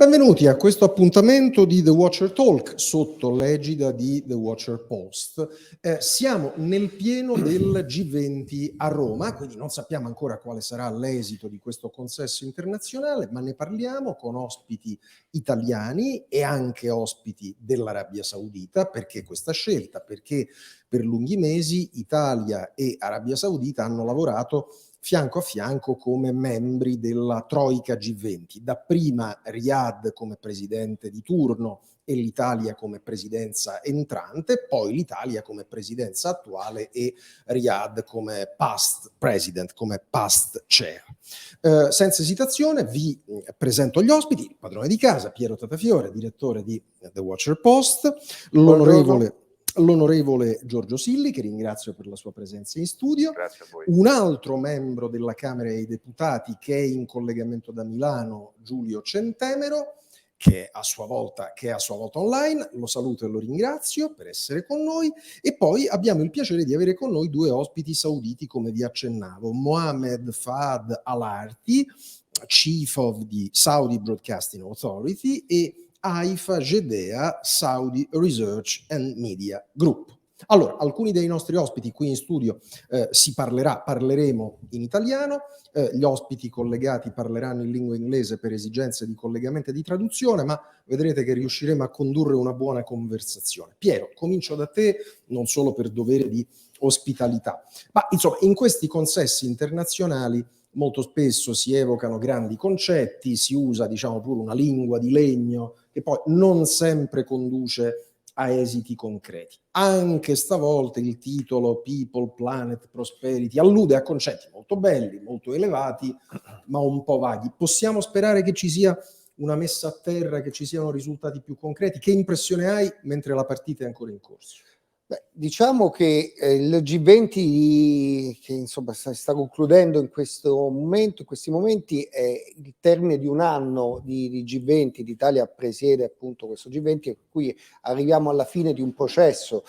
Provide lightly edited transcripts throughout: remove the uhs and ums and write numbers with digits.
Benvenuti a questo appuntamento di The Watcher Talk sotto l'egida di The Watcher Post. Siamo nel pieno del G20 a Roma, quindi non sappiamo ancora quale sarà l'esito di questo consesso internazionale, ma ne parliamo con ospiti italiani e anche ospiti dell'Arabia Saudita. Perché questa scelta? Perché per lunghi mesi Italia e Arabia Saudita hanno lavorato fianco a fianco come membri della Troika G20, dapprima Riyadh come presidente di turno e l'Italia come presidenza entrante, poi l'Italia come presidenza attuale e Riyadh come past president, come past chair. Senza esitazione vi presento gli ospiti: il padrone di casa, Piero Tatafiore, direttore di The Watcher Post, l'onorevole Giorgio Silli, che ringrazio per la sua presenza in studio. Grazie a voi. Un altro membro della Camera dei Deputati che è in collegamento da Milano, Giulio Centemero, che è a sua volta online. Lo saluto e lo ringrazio per essere con noi. E poi abbiamo il piacere di avere con noi due ospiti sauditi, come vi accennavo: Mohammed Fahad Alharty, Chief of the Saudi Broadcasting Authority, e Haifa Al-Jaeda, Saudi Research and Media Group. Allora, alcuni dei nostri ospiti qui in studio parleremo in italiano, gli ospiti collegati parleranno in lingua inglese per esigenze di collegamento e di traduzione, ma vedrete che riusciremo a condurre una buona conversazione. Piero, comincio da te, non solo per dovere di ospitalità, ma insomma in questi consessi internazionali molto spesso si evocano grandi concetti, si usa pure una lingua di legno che poi non sempre conduce a esiti concreti. Anche stavolta il titolo People, Planet, Prosperity allude a concetti molto belli, molto elevati, ma un po' vaghi. Possiamo sperare che ci sia una messa a terra, che ci siano risultati più concreti? Che impressione hai mentre la partita è ancora in corso? Beh, diciamo che il G20 che insomma si sta concludendo in questo momento, in questi momenti, è il termine di un anno di G20. L'Italia presiede appunto questo G20 e qui arriviamo alla fine di un processo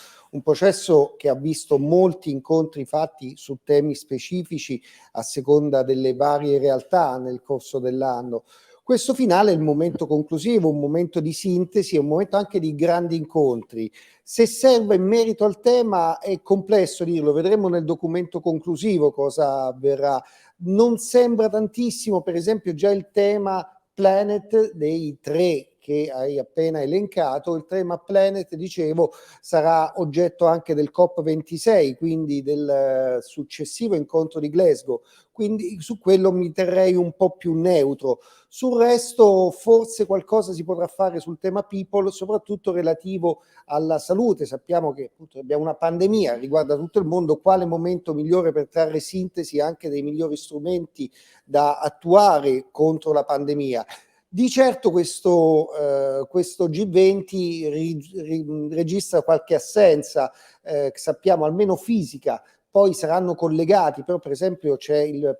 che ha visto molti incontri fatti su temi specifici a seconda delle varie realtà nel corso dell'anno. Questo finale è il momento conclusivo, un momento di sintesi, è un momento anche di grandi incontri. Se serve in merito al tema è complesso dirlo, vedremo nel documento conclusivo cosa avverrà. Non sembra tantissimo, per esempio, già il tema Planet dei tre che hai appena elencato. Il tema Planet, dicevo, sarà oggetto anche del COP26, quindi del successivo incontro di Glasgow, quindi su quello mi terrei un po' più neutro. Sul resto forse qualcosa si potrà fare sul tema People, soprattutto relativo alla salute. Sappiamo che appunto abbiamo una pandemia, riguarda tutto il mondo. Quale momento migliore per trarre sintesi anche dei migliori strumenti da attuare contro la pandemia? Di certo questo G20 registra qualche assenza, sappiamo almeno fisica. Poi saranno collegati, però per esempio c'è il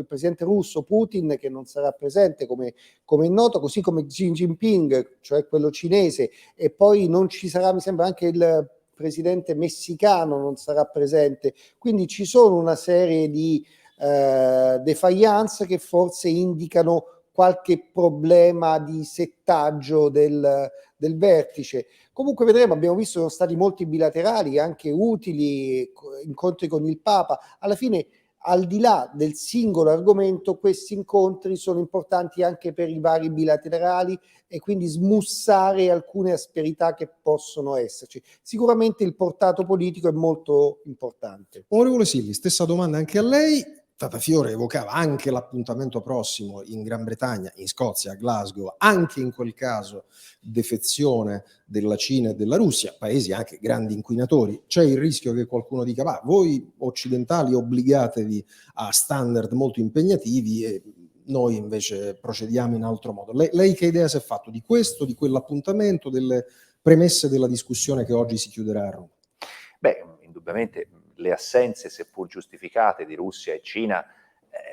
presidente russo Putin che non sarà presente, come è noto, così come Xi Jinping, cioè quello cinese, e poi non ci sarà, mi sembra, anche il presidente messicano non sarà presente. Quindi ci sono una serie di defaillance che forse indicano qualche problema di settaggio del vertice. Comunque vedremo, abbiamo visto che sono stati molti bilaterali, anche utili, incontri con il Papa. Alla fine, al di là del singolo argomento, questi incontri sono importanti anche per i vari bilaterali e quindi smussare alcune asperità che possono esserci. Sicuramente il portato politico è molto importante. Onorevole Silli, stessa domanda anche a lei. Tatafiore evocava anche l'appuntamento prossimo in Gran Bretagna, in Scozia, a Glasgow, anche in quel caso defezione della Cina e della Russia, paesi anche grandi inquinatori. C'è il rischio che qualcuno dica: ma voi occidentali obbligatevi a standard molto impegnativi e noi invece procediamo in altro modo. Lei che idea si è fatto di questo, di quell'appuntamento, delle premesse della discussione che oggi si chiuderà a Roma? Beh, indubbiamente le assenze, seppur giustificate, di Russia e Cina,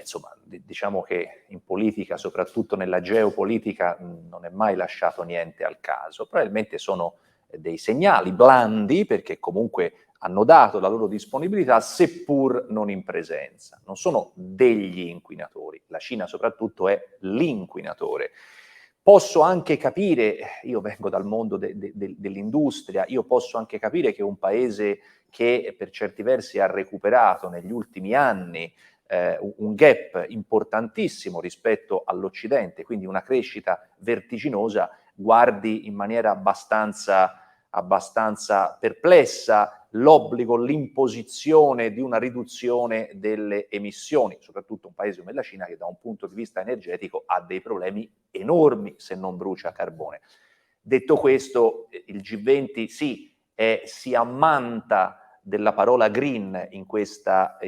insomma, diciamo che in politica, soprattutto nella geopolitica, non è mai lasciato niente al caso. Probabilmente sono dei segnali blandi, perché comunque hanno dato la loro disponibilità, seppur non in presenza. Non sono degli inquinatori, la Cina soprattutto è l'inquinatore. Posso anche capire, io vengo dal mondo dell'industria, io posso anche capire che un paese che per certi versi ha recuperato negli ultimi anni un gap importantissimo rispetto all'Occidente, quindi una crescita vertiginosa, guardi in maniera abbastanza perplessa l'obbligo, l'imposizione di una riduzione delle emissioni, soprattutto un paese come la Cina che da un punto di vista energetico ha dei problemi enormi se non brucia carbone. Detto questo, il G20 sì, si ammanta della parola green in questa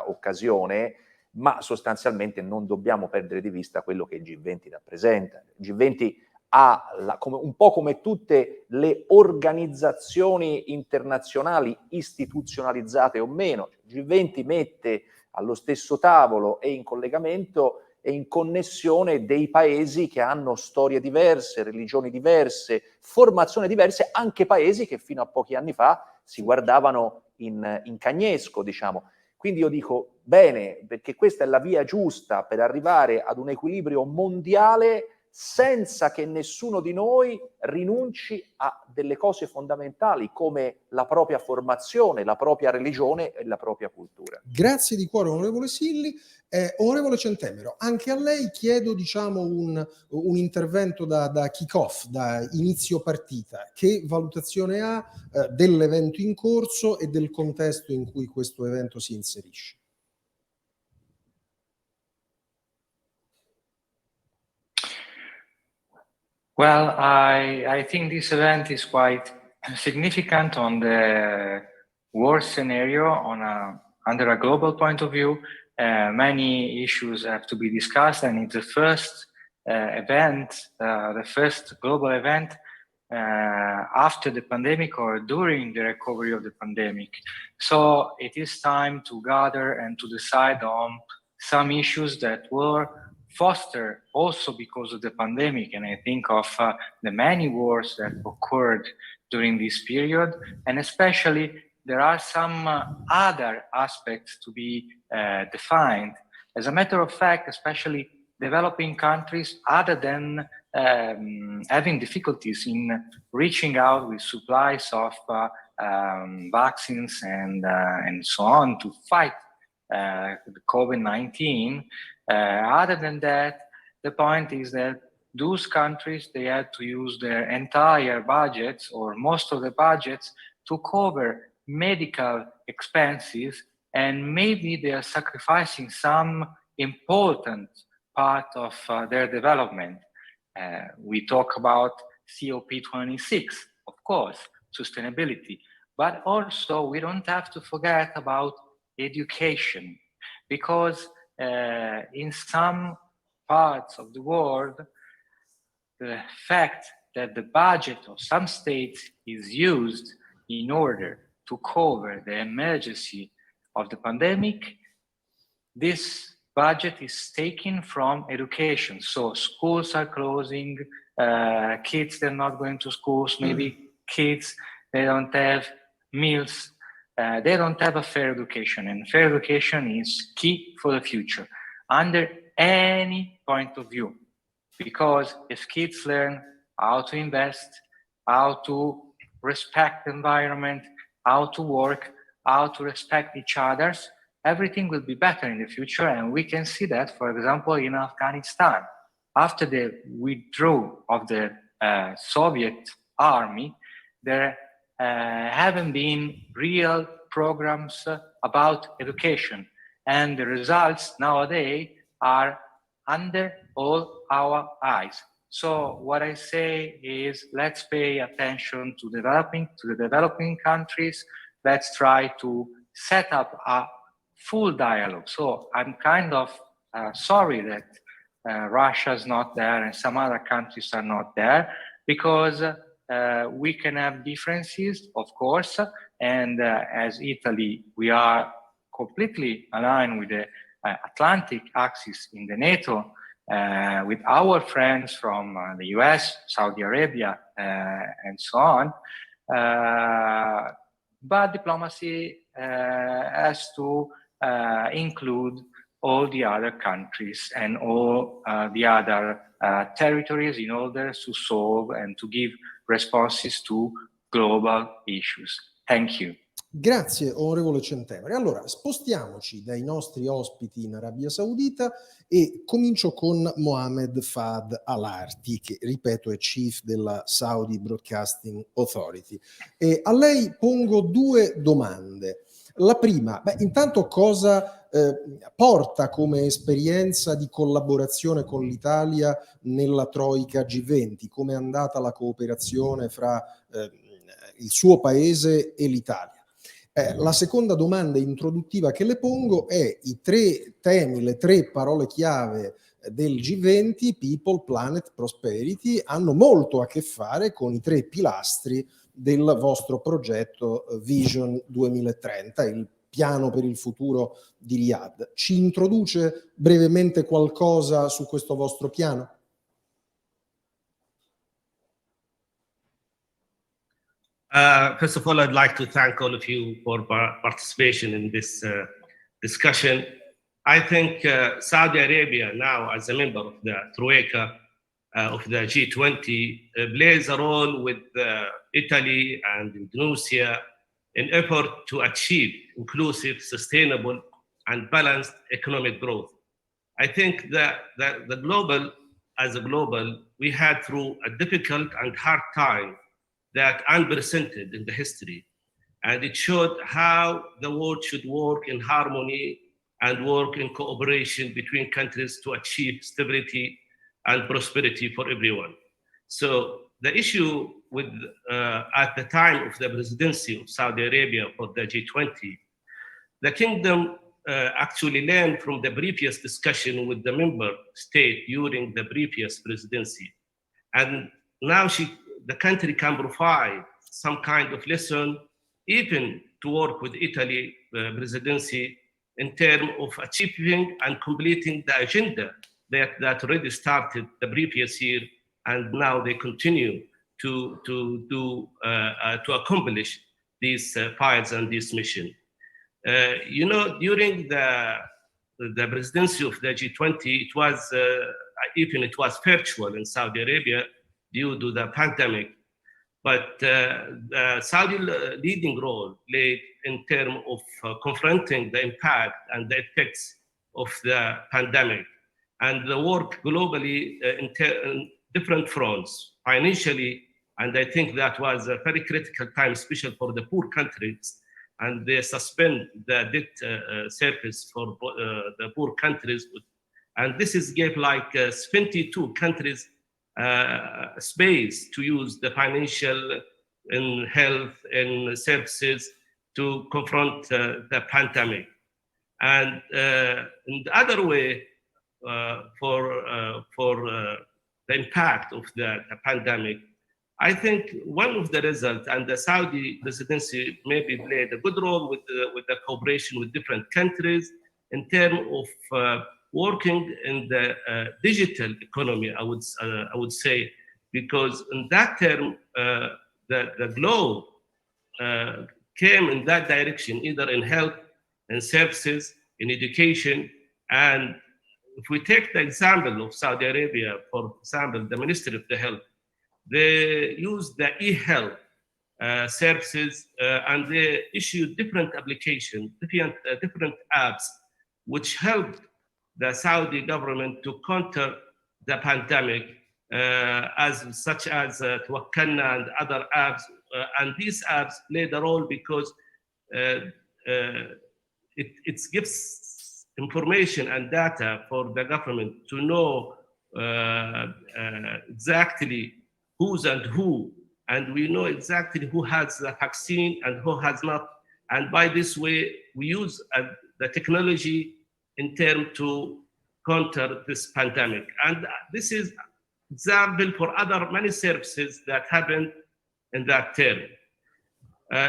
occasione, ma sostanzialmente non dobbiamo perdere di vista quello che il G20 rappresenta. Il G20 ha, un po' come tutte le organizzazioni internazionali istituzionalizzate o meno, il G20 mette allo stesso tavolo e in collegamento e in connessione dei paesi che hanno storie diverse, religioni diverse, formazioni diverse, anche paesi che fino a pochi anni fa si guardavano in cagnesco, diciamo. Quindi io dico bene, perché questa è la via giusta per arrivare ad un equilibrio mondiale senza che nessuno di noi rinunci a delle cose fondamentali come la propria formazione, la propria religione e la propria cultura. Grazie di cuore onorevole Silli. Onorevole Centemero, anche a lei chiedo un intervento da kick-off, da inizio partita. Che valutazione ha dell'evento in corso e del contesto in cui questo evento si inserisce? Well, I think this event is quite significant on the war scenario under a global point of view. Many issues have to be discussed, and it's the first event, the first global event after the pandemic or during the recovery of the pandemic. So it is time to gather and to decide on some issues that were fostered also because of the pandemic. And I think of the many wars that occurred during this period, and especially there are some other aspects to be defined. As a matter of fact, especially developing countries, other than having difficulties in reaching out with supplies of vaccines and so on to fight COVID-19, other than that, the point is that those countries, they had to use their entire budgets or most of the budgets to cover medical expenses, and maybe they are sacrificing some important part of their development. We talk about COP26, of course, sustainability, but also we don't have to forget about education, because in some parts of the world, the fact that the budget of some states is used in order to cover the emergency of the pandemic, this budget is taken from education. So schools are closing, kids, they're not going to schools, maybe kids, they don't have meals, they don't have a fair education, and fair education is key for the future under any point of view, because if kids learn how to invest, how to respect the environment, how to work, how to respect each other's, everything will be better in the future. And we can see that, for example, in Afghanistan. After the withdrawal of the Soviet army, there haven't been real programs about education. And the results nowadays are under all our eyes. So what I say is, let's pay attention to the developing countries. Let's try to set up a full dialogue. So I'm kind of sorry that Russia is not there and some other countries are not there, because we can have differences, of course, and as Italy, we are completely aligned with the Atlantic axis in the NATO, with our friends from the US, Saudi Arabia, and so on. But diplomacy has to include all the other countries and all the other territories in order to solve and to give responses to global issues. Thank you. Grazie onorevole Centemero. Allora spostiamoci dai nostri ospiti in Arabia Saudita e comincio con Mohammed Fahad Alharty, che ripeto è Chief della Saudi Broadcasting Authority. E a lei pongo due domande. La prima, intanto cosa porta come esperienza di collaborazione con l'Italia nella Troika G20? Come è andata la cooperazione fra il suo paese e l'Italia? La seconda domanda introduttiva che le pongo è i tre temi, le tre parole chiave del G20, People, Planet, Prosperity, hanno molto a che fare con i tre pilastri del vostro progetto Vision 2030, il piano per il futuro di Riyadh. Ci introduce brevemente qualcosa su questo vostro piano? First of all, I'd like to thank all of you for participation in this discussion. I think Saudi Arabia now, as a member of the Troika of the G20, plays a role with Italy and Indonesia in effort to achieve inclusive, sustainable, and balanced economic growth. I think that the global, as a global, we had through a difficult and hard time that unprecedented in the history. And it showed how the world should work in harmony and work in cooperation between countries to achieve stability and prosperity for everyone. So the issue with, at the time of the presidency of Saudi Arabia for the G20, the kingdom actually learned from the previous discussion with the member state during the previous presidency. And now the country can provide some kind of lesson, even to work with Italy presidency in terms of achieving and completing the agenda that already started the previous year, and now they continue to accomplish these files and this mission. You know, during the presidency of the G20, it was even it was virtual in Saudi Arabia due to the pandemic, but the Saudi leading role played in terms of confronting the impact and the effects of the pandemic, and the work globally in different fronts, financially, and I think that was a very critical time, especially for the poor countries, and they suspend the debt service for the poor countries, and this is gave like 22 countries space to use the financial and health and services to confront the pandemic. And in the other way, for the impact of the pandemic, I think one of the results, and the Saudi presidency maybe played a good role with the cooperation with different countries in terms of working in the digital economy, I would say, because in that term, the globe came in that direction, either in health, in services, in education. And if we take the example of Saudi Arabia, for example, the Ministry of the Health, they use the e-health services, and they issued different applications, different apps, which helped the Saudi government to counter the pandemic, such as Tawakkalna and other apps. And these apps played a role because it gives information and data for the government to know exactly who's and who, and we know exactly who has the vaccine and who has not. And by this way, we use the technology in terms to counter this pandemic. And this is example for other many services that happened in that term.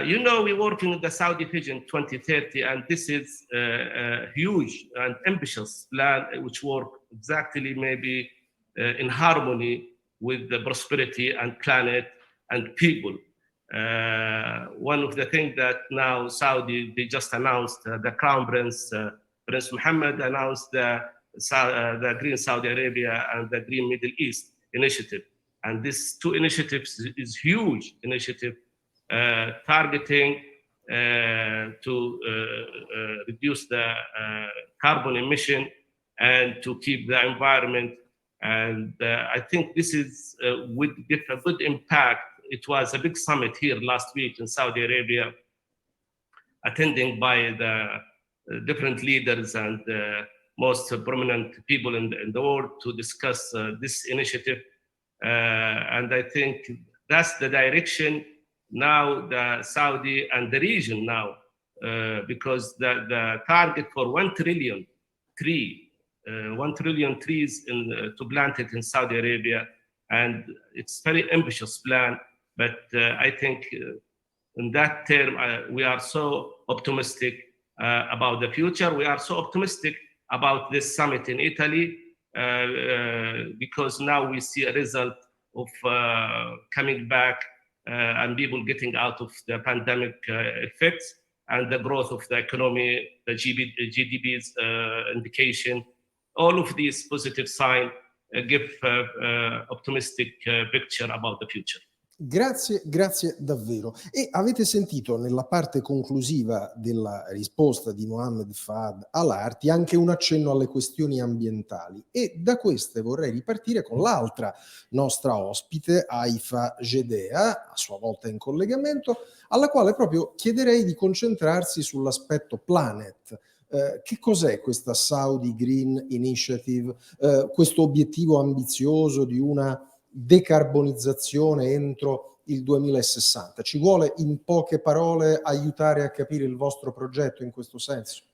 You know, we're working in the Saudi Vision 2030, and this is a huge and ambitious plan which work exactly maybe in harmony with the prosperity and planet and people. One of the things that now Saudi, they just announced the Crown Prince Prince Mohammed announced the Green Saudi Arabia and the Green Middle East initiative. And these two initiatives is huge initiative targeting to reduce the carbon emission and to keep the environment. And I think this is would give a good impact. It was a big summit here last week in Saudi Arabia, attended by the different leaders and most prominent people in the world to discuss this initiative. And I think that's the direction now the Saudi and the region now, because the target for 1 trillion trees to plant it in Saudi Arabia, and it's very ambitious plan. But I think in that term, we are so optimistic about the future. We are so optimistic about this summit in Italy because now we see a result of coming back and people getting out of the pandemic effects and the growth of the economy, the GDP's indication. All of these positive signs give optimistic picture about the future. Grazie davvero. E avete sentito nella parte conclusiva della risposta di Mohammed, Fahad, Alharty anche un accenno alle questioni ambientali, e da queste vorrei ripartire con l'altra nostra ospite, Haifa Al-Jaeda, a sua volta in collegamento, alla quale proprio chiederei di concentrarsi sull'aspetto planet. Che cos'è questa Saudi Green Initiative, questo obiettivo ambizioso di una decarbonizzazione entro il 2060? Ci vuole in poche parole aiutare a capire il vostro progetto in questo senso?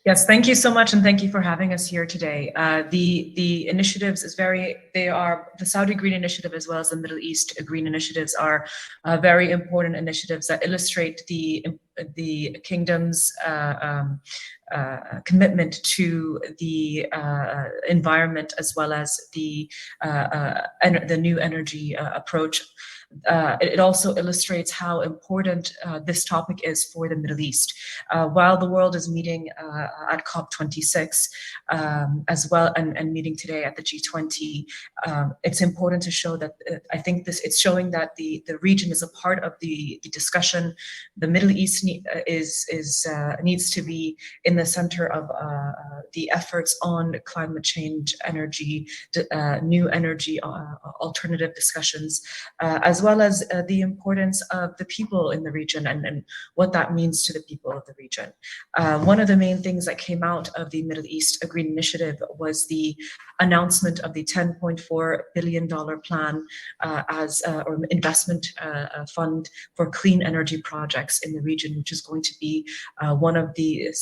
Yes, thank you so much, and thank you for having us here today. The initiatives the Saudi Green Initiative as well as the Middle East Green Initiatives are very important initiatives that illustrate the kingdom's commitment to the environment as well as the new energy approach. It also illustrates how important this topic is for the Middle East. While the world is meeting at COP26 as well and meeting today at the G20, it's important to show that I think it's showing that the region is a part of the discussion. The Middle East needs to be in the center of the efforts on climate change, energy, new energy, alternative discussions, as well as the importance of the people in the region and what that means to the people of the region. One of the main things that came out of the Middle East Green Initiative was the announcement of the $10.4 billion plan or investment fund for clean energy projects in the region, which is going to be one of the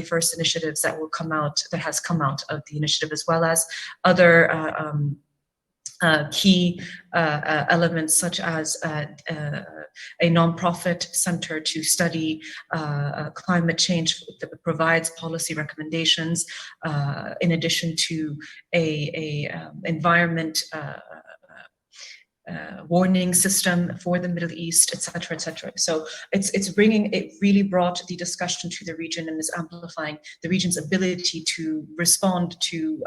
first initiatives that has come out of the initiative, as well as other key elements such as a nonprofit center to study climate change that provides policy recommendations, in addition to a environment warning system for the Middle East, etc., etc. So it really brought the discussion to the region and is amplifying the region's ability to respond to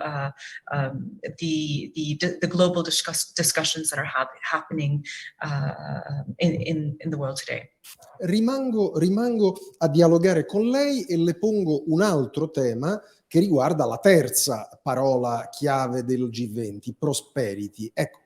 the global discussions that are happening in the world today. Rimango a dialogare con lei e le pongo un altro tema che riguarda la terza parola chiave del G20, prosperity. Ecco,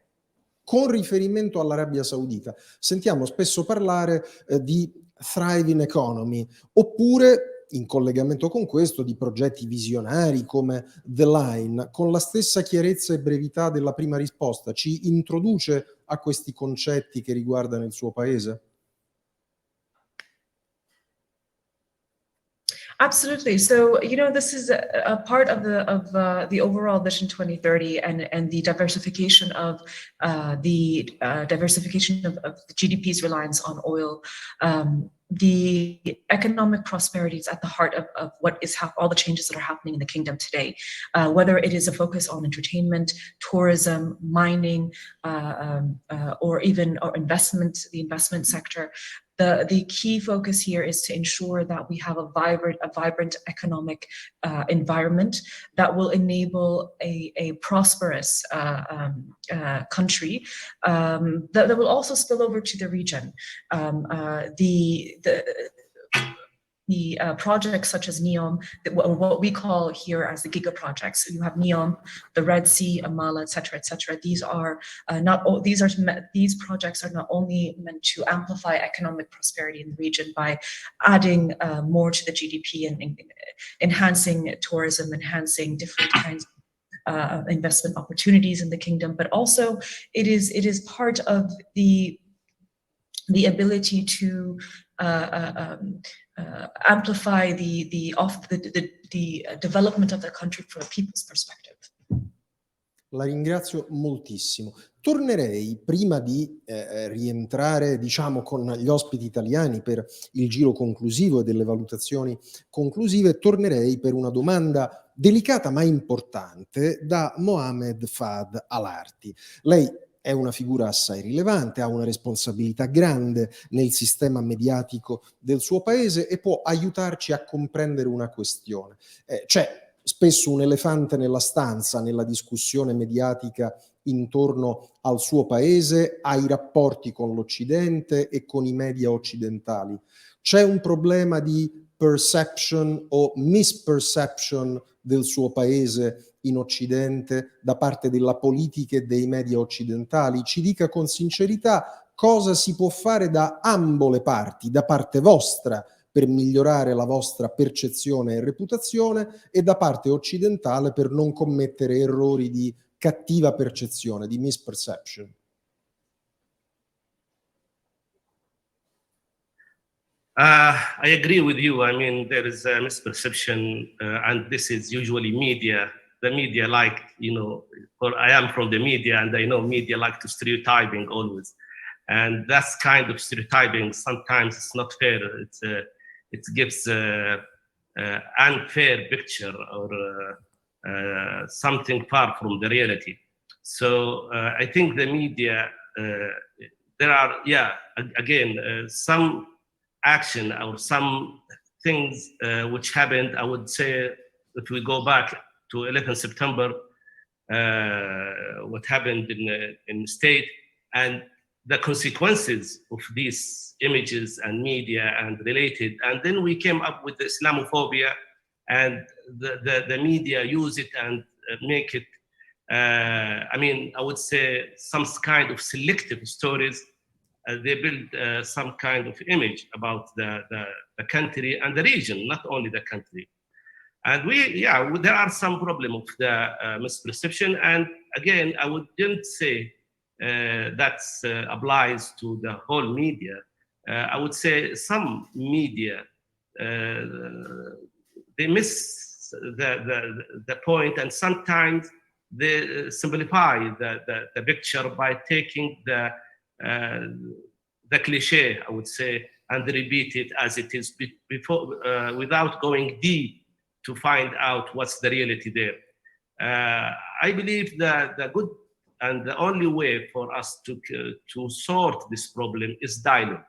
con riferimento all'Arabia Saudita sentiamo spesso parlare di thriving economy, oppure in collegamento con questo di progetti visionari come The Line. Con la stessa chiarezza e brevità della prima risposta, ci introduce a questi concetti che riguardano il suo paese? Absolutely. So, this is a part of the overall Vision 2030 and the diversification of the GDP's reliance on oil. The economic prosperity is at the heart of what is all the changes that are happening in the kingdom today, whether it is a focus on entertainment, tourism, mining, or investment, the investment sector. The key focus here is to ensure that we have a vibrant economic environment that will enable a prosperous country that will also spill over to the region. The projects such as NEOM, what we call here as the giga projects. So you have NEOM, the Red Sea, Amala, et cetera, et cetera. These projects are not only meant to amplify economic prosperity in the region by adding more to the GDP and enhancing tourism, enhancing different kinds of investment opportunities in the kingdom, but also it is part of the ability to amplify the development of the country from a people's perspective. La ringrazio moltissimo. Tornerei, prima di rientrare, diciamo, con gli ospiti italiani per il giro conclusivo e delle valutazioni conclusive, tornerei per una domanda delicata ma importante da Mohammed Fahad Alharty. Lei è una figura assai rilevante, ha una responsabilità grande nel sistema mediatico del suo paese e può aiutarci a comprendere una questione. C'è spesso un elefante nella stanza, nella discussione mediatica intorno al suo paese, ai rapporti con l'Occidente e con i media occidentali. C'è un problema di perception o misperception del suo paese in Occidente da parte della politica e dei media occidentali? Ci dica con sincerità cosa si può fare da ambo le parti, da parte vostra, per migliorare la vostra percezione e reputazione, e da parte occidentale per non commettere errori di cattiva percezione, di misperception. I agree with you. I mean, there is a misperception, and this is usually media. The media like, you know, I am from the media, and I know media like to stereotyping always. And that's kind of stereotyping. Sometimes it's not fair. It gives unfair picture or something far from the reality. So I think the media, there are, some action or some things which happened. I would say if we go back to 11 September, what happened in the state and the consequences of these images and media and related. And then we came up with the Islamophobia, and the media use it and make it, I would say some kind of selective stories. They build some kind of image about the country and the region, not only the country. And there are some problem of the misperception. And again, I wouldn't say that applies to the whole media. I would say some media, they miss the point, and sometimes they simplify the picture by taking the cliche, I would say, and repeat it as it is before, without going deep to find out what's the reality there. I believe that the good and the only way for us to sort this problem is dialogue.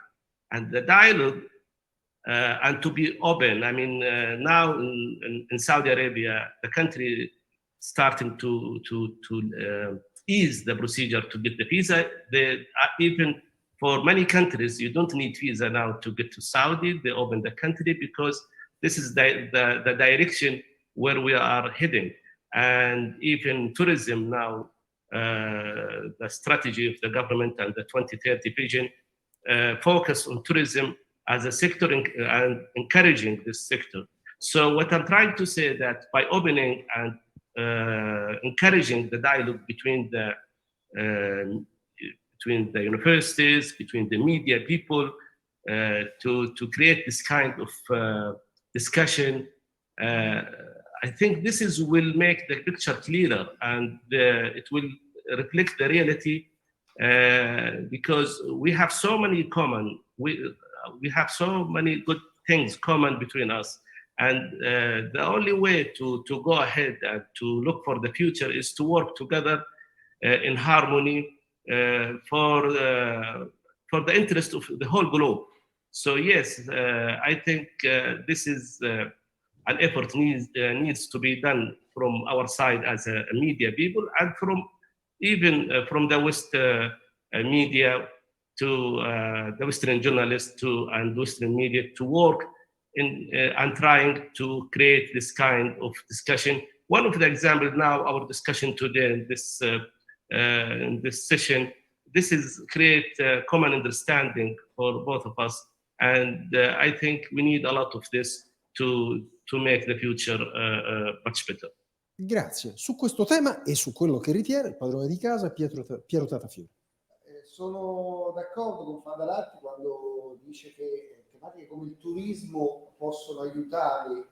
And the dialogue and to be open. I mean, now in Saudi Arabia, the country starting to ease the procedure to get the visa. Even for many countries, you don't need visa now to get to Saudi. They open the country because this is the direction where we are heading. And even tourism now, the strategy of the government and the 2030 vision focus on tourism as a sector and encouraging this sector. So what I'm trying to say that by opening and encouraging the dialogue between the universities, between the media people, to create this kind of discussion, I think this will make the picture clearer, and it will reflect the reality, because we have so many common, we have so many good things common between us. And the only way to go ahead and to look for the future is to work together in harmony for the interest of the whole globe. So yes, I think this is an effort needs to be done from our side as a media people, and from even from the West media to the Western journalists and Western media to work in and trying to create this kind of discussion. One of the examples now, our discussion today in this session, this is create common understanding for both of us, and I think we need a lot of this to make the future much better. Grazie. Su questo tema e su quello che ritiene il padrone di casa Piero Tatafiore. Sono d'accordo con Fahad Alharty quando dice che tematiche come il turismo possono aiutare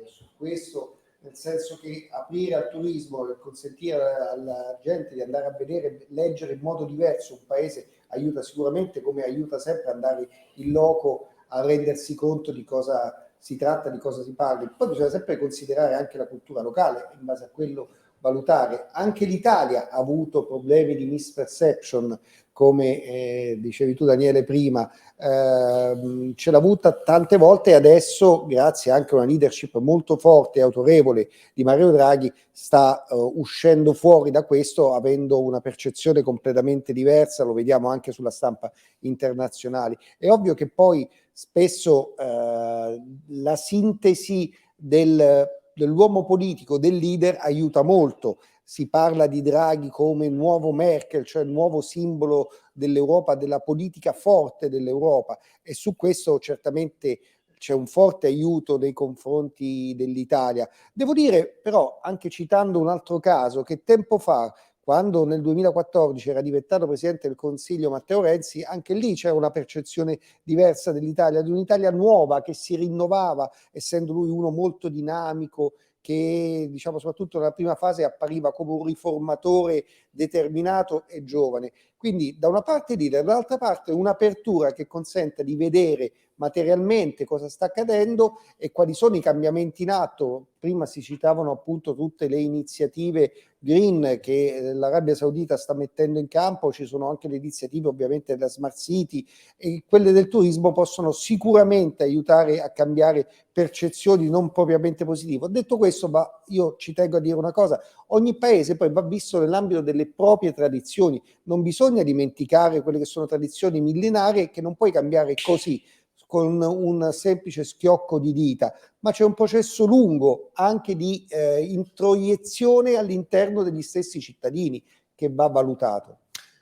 su questo, nel senso che aprire al turismo e consentire alla gente di andare a vedere, leggere in modo diverso un paese aiuta sicuramente, come aiuta sempre andare in loco a rendersi conto di cosa si tratta, di cosa si parla. Poi bisogna sempre considerare anche la cultura locale, in base a quello valutare. Anche l'Italia ha avuto problemi di misperception, come dicevi tu Daniele prima, ce l'ha avuta tante volte, e adesso grazie anche a una leadership molto forte e autorevole di Mario Draghi sta uscendo fuori da questo, avendo una percezione completamente diversa, lo vediamo anche sulla stampa internazionale. È ovvio che poi spesso la sintesi dell'uomo politico, del leader, aiuta molto. Si parla di Draghi come nuovo Merkel, cioè nuovo simbolo dell'Europa, della politica forte dell'Europa, e su questo certamente c'è un forte aiuto nei confronti dell'Italia. Devo dire però, anche citando un altro caso, che tempo fa, quando nel 2014 era diventato Presidente del Consiglio Matteo Renzi, anche lì c'era una percezione diversa dell'Italia, di un'Italia nuova che si rinnovava, essendo lui uno molto dinamico, che diciamo soprattutto nella prima fase appariva come un riformatore determinato e giovane. Quindi da una parte leader, dall'altra parte un'apertura che consenta di vedere materialmente cosa sta accadendo e quali sono i cambiamenti in atto. Prima si citavano appunto tutte le iniziative green che l'Arabia Saudita sta mettendo in campo, ci sono anche le iniziative ovviamente della Smart City, e quelle del turismo possono sicuramente aiutare a cambiare percezioni non propriamente positive. Detto questo, ma io ci tengo a dire una cosa: ogni paese poi va visto nell'ambito delle proprie tradizioni, non bisogna dimenticare quelle che sono tradizioni millenarie che non puoi cambiare così, con un semplice schiocco di dita, ma c'è un processo lungo anche di introiezione all'interno degli stessi cittadini che va valutato.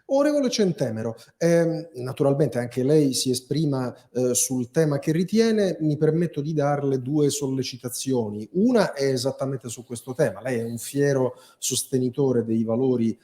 Onorevole Centemero, naturalmente anche lei si esprima sul tema che ritiene, mi permetto di darle due sollecitazioni. Una è esattamente su questo tema. Lei è un fiero sostenitore dei valori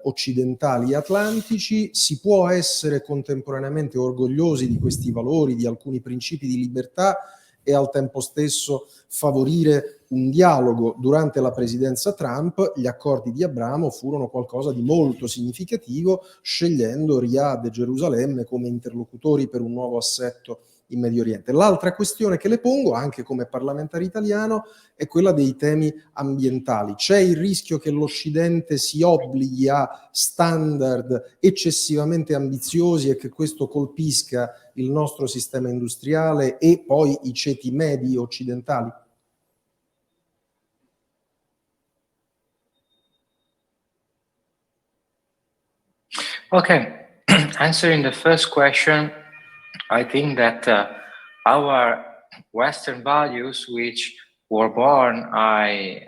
occidentali e atlantici. Si può essere contemporaneamente orgogliosi di questi valori, di alcuni principi di libertà, e al tempo stesso favorire un dialogo. Durante la presidenza Trump gli accordi di Abramo furono qualcosa di molto significativo, scegliendo Riyadh e Gerusalemme come interlocutori per un nuovo assetto in Medio Oriente. L'altra questione che le pongo, anche come parlamentare italiano, è quella dei temi ambientali. C'è il rischio che l'Occidente si obblighi a standard eccessivamente ambiziosi e che questo colpisca il nostro sistema industriale e poi i ceti medi occidentali? Okay, answering the first question, I think that our Western values, which were born, I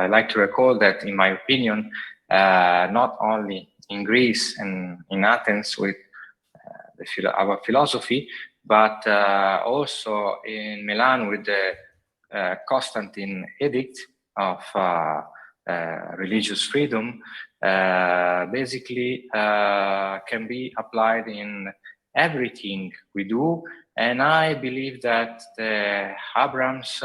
like to recall that, in my opinion, not only in Greece and in Athens with our philosophy, but also in Milan with the Constantine Edict of religious freedom, basically can be applied in everything we do. And I believe that the Abrams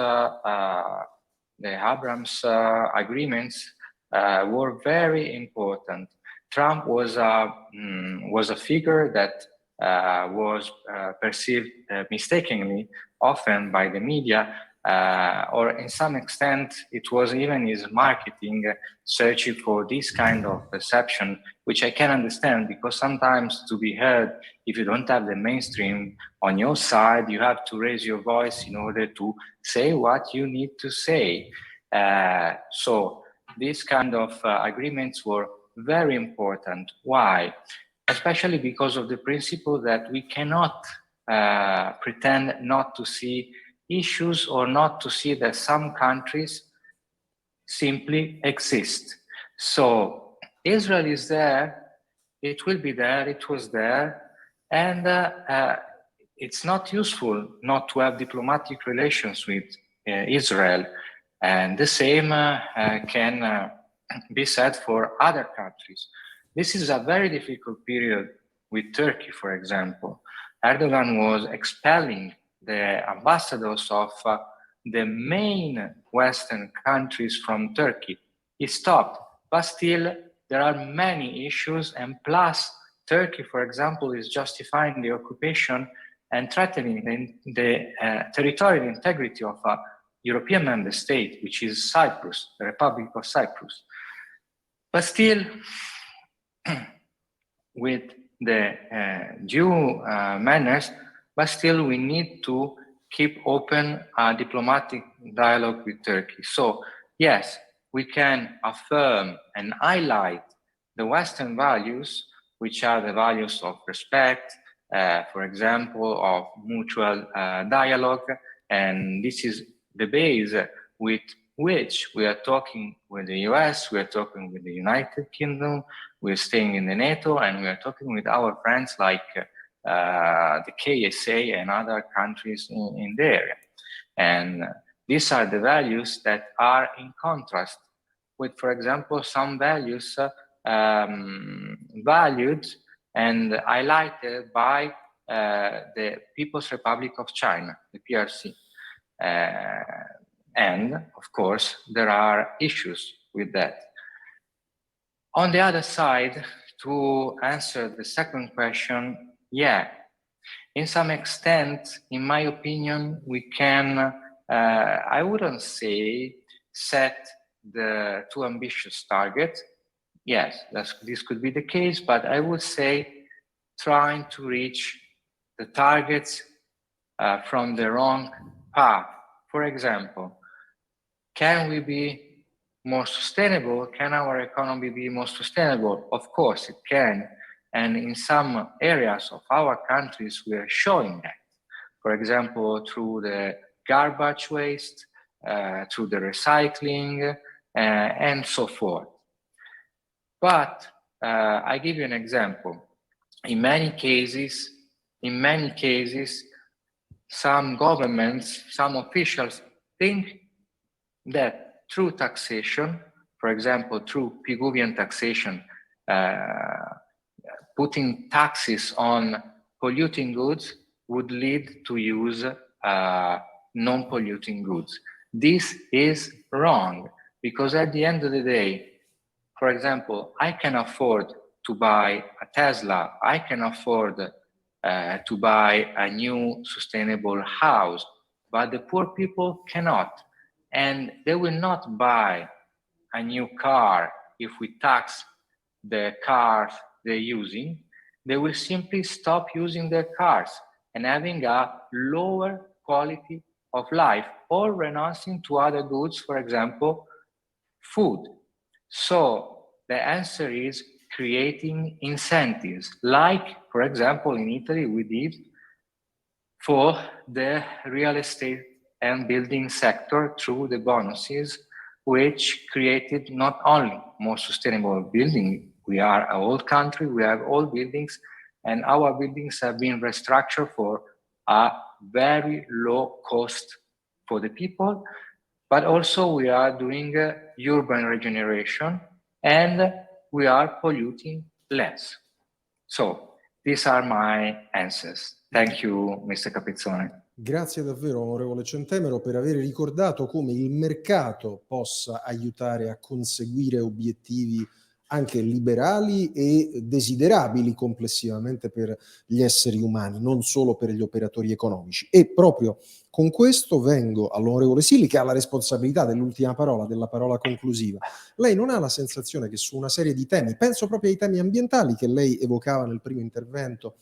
agreements were very important. Trump was a figure that was perceived mistakenly often by the media or in some extent, it was even his marketing searching for this kind of perception, which I can understand, because sometimes to be heard, if you don't have the mainstream on your side, you have to raise your voice in order to say what you need to say. So these kind of agreements were very important. Why? Especially because of the principle that we cannot pretend not to see issues or not to see that some countries simply exist. So Israel is there, it will be there, it was there, and it's not useful not to have diplomatic relations with Israel. And the same can be said for other countries. This is a very difficult period with Turkey, for example. Erdogan was expelling the ambassadors of the main Western countries from Turkey. He stopped, but still there are many issues, and plus Turkey, for example, is justifying the occupation and threatening the territorial integrity of a European member state, which is Cyprus, the Republic of Cyprus. But still, with the due manners, but still we need to keep open a diplomatic dialogue with Turkey. So yes, we can affirm and highlight the Western values, which are the values of respect, for example, of mutual dialogue, and this is the base with which we are talking with the US, we are talking with the United Kingdom, we're staying in the NATO, and we are talking with our friends like the KSA and other countries in the area. And these are the values that are in contrast with, for example, some values valued and highlighted by the People's Republic of China, the PRC. And of course, there are issues with that. On the other side, to answer the second question, yeah, in some extent, in my opinion, we can, I wouldn't say set the too ambitious target. Yes, this could be the case, but I would say trying to reach the targets from the wrong path. For example, can we be more sustainable? Can our economy be more sustainable? Of course it can. And in some areas of our countries, we are showing that. For example, through the garbage waste, through the recycling, and so forth. But I give you an example. In many cases, some governments, some officials think that through taxation, for example, through Pigouvian taxation, putting taxes on polluting goods would lead to use non-polluting goods. This is wrong, because at the end of the day, for example, I can afford to buy a Tesla, I can afford to buy a new sustainable house, but the poor people cannot. And they will not buy a new car if we tax the cars they're using. They will simply stop using their cars and having a lower quality of life, or renouncing to other goods, for example, food. So the answer is creating incentives, like, for example, in Italy, we did for the real estate and building sector through the bonuses, which created not only more sustainable building. We are an old country, we have old buildings, and our buildings have been restructured for a very low cost for the people, but also we are doing urban regeneration, and we are polluting less. So these are my answers. Thank you, Mr. Capezzone. Grazie davvero, onorevole Centemero, per aver ricordato come il mercato possa aiutare a conseguire obiettivi anche liberali e desiderabili complessivamente per gli esseri umani, non solo per gli operatori economici. E proprio con questo vengo all'onorevole Silli, che ha la responsabilità dell'ultima parola, della parola conclusiva. Lei non ha la sensazione che su una serie di temi, penso proprio ai temi ambientali che lei evocava nel primo intervento,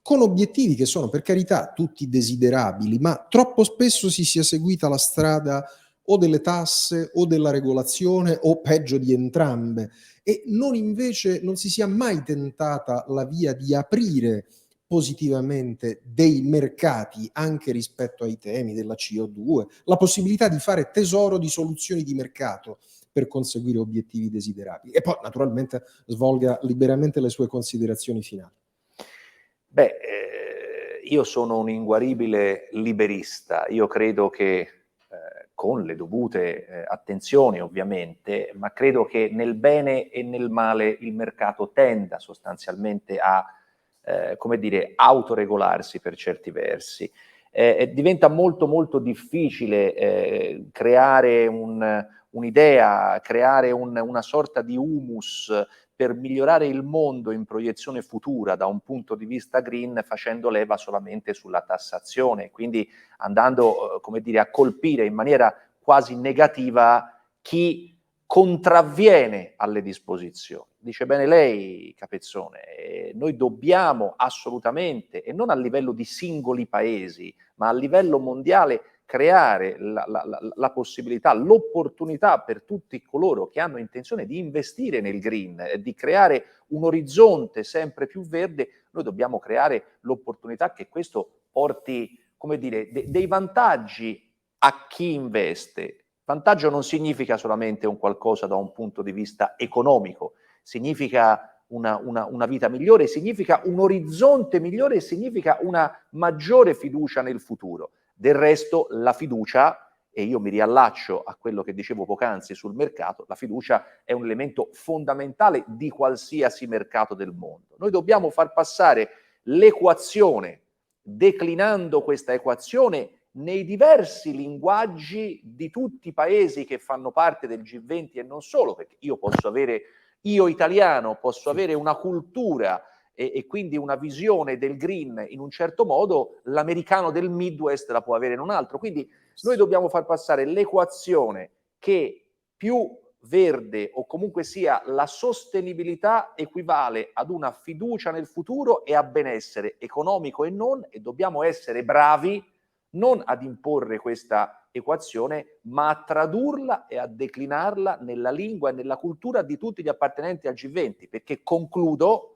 con obiettivi che sono per carità tutti desiderabili, ma troppo spesso si sia seguita la strada o delle tasse o della regolazione o peggio di entrambe, e non invece non si sia mai tentata la via di aprire positivamente dei mercati anche rispetto ai temi della CO2, la possibilità di fare tesoro di soluzioni di mercato per conseguire obiettivi desiderabili. E poi naturalmente svolga liberamente le sue considerazioni finali. Beh, io sono un inguaribile liberista. Io credo che, con le dovute attenzioni ovviamente, ma credo che nel bene e nel male il mercato tenda sostanzialmente a, come dire, autoregolarsi per certi versi. Diventa molto molto difficile creare un'idea, creare una sorta di humus per migliorare il mondo in proiezione futura da un punto di vista green, facendo leva solamente sulla tassazione, quindi andando, come dire, a colpire in maniera quasi negativa chi contravviene alle disposizioni. Dice bene lei, Capezzone, noi dobbiamo assolutamente, e non a livello di singoli paesi, ma a livello mondiale, creare la possibilità, l'opportunità per tutti coloro che hanno intenzione di investire nel green, di creare un orizzonte sempre più verde. Noi dobbiamo creare l'opportunità che questo porti, come dire, dei vantaggi a chi investe. Vantaggio non significa solamente un qualcosa da un punto di vista economico, significa una vita migliore, significa un orizzonte migliore, significa una maggiore fiducia nel futuro. Del resto la fiducia, e io mi riallaccio a quello che dicevo poc'anzi sul mercato, la fiducia è un elemento fondamentale di qualsiasi mercato del mondo. Noi dobbiamo far passare l'equazione, declinando questa equazione nei diversi linguaggi di tutti i paesi che fanno parte del G20 e non solo, perché io italiano posso avere una cultura e quindi una visione del green in un certo modo, l'americano del Midwest la può avere in un altro. Quindi noi dobbiamo far passare l'equazione che più verde o comunque sia la sostenibilità equivale ad una fiducia nel futuro e a benessere economico e non, e dobbiamo essere bravi non ad imporre questa equazione, ma a tradurla e a declinarla nella lingua e nella cultura di tutti gli appartenenti al G20, perché concludo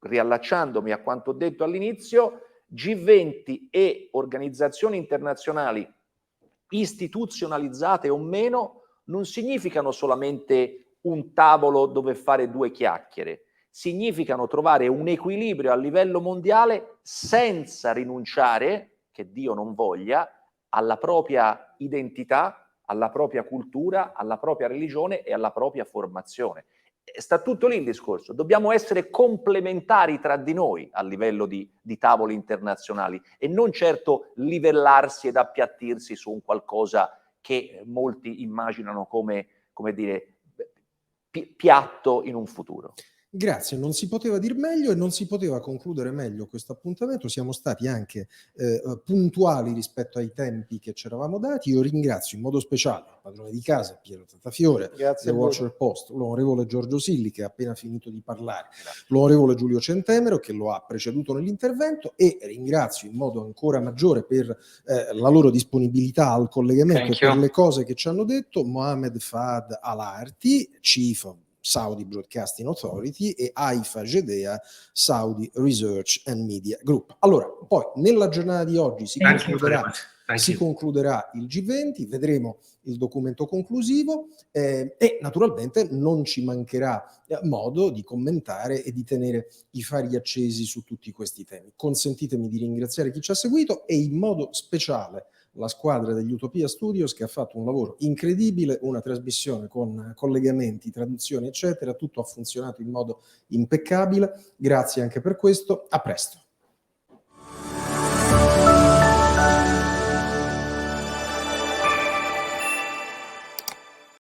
riallacciandomi a quanto ho detto all'inizio, G20 e organizzazioni internazionali istituzionalizzate o meno non significano solamente un tavolo dove fare due chiacchiere, significano trovare un equilibrio a livello mondiale senza rinunciare, che Dio non voglia, alla propria identità, alla propria cultura, alla propria religione e alla propria formazione. Sta tutto lì il discorso. Dobbiamo essere complementari tra di noi a livello di tavoli internazionali e non certo livellarsi ed appiattirsi su un qualcosa che molti immaginano come dire, piatto in un futuro. Grazie, non si poteva dir meglio e non si poteva concludere meglio questo appuntamento. Siamo stati anche puntuali rispetto ai tempi che ci eravamo dati. Io ringrazio in modo speciale il padrone di casa, Piero Tatafiore, The Watcher Post, l'onorevole Giorgio Silli, che ha appena finito di parlare, l'onorevole Giulio Centemero, che lo ha preceduto nell'intervento, e ringrazio in modo ancora maggiore per la loro disponibilità al collegamento e per le cose che ci hanno detto, Mohammed, Fahad, Alharty, Chief Saudi Broadcasting Authority, e Haifa, Al-Jaeda, Saudi Research and Media Group. Allora, poi nella giornata di oggi si concluderà il G20, vedremo il documento conclusivo e naturalmente non ci mancherà modo di commentare e di tenere i fari accesi su tutti questi temi. Consentitemi di ringraziare chi ci ha seguito e in modo speciale la squadra degli Utopia Studios, che ha fatto un lavoro incredibile, una trasmissione con collegamenti, traduzioni, eccetera, tutto ha funzionato in modo impeccabile. Grazie anche per questo, a presto.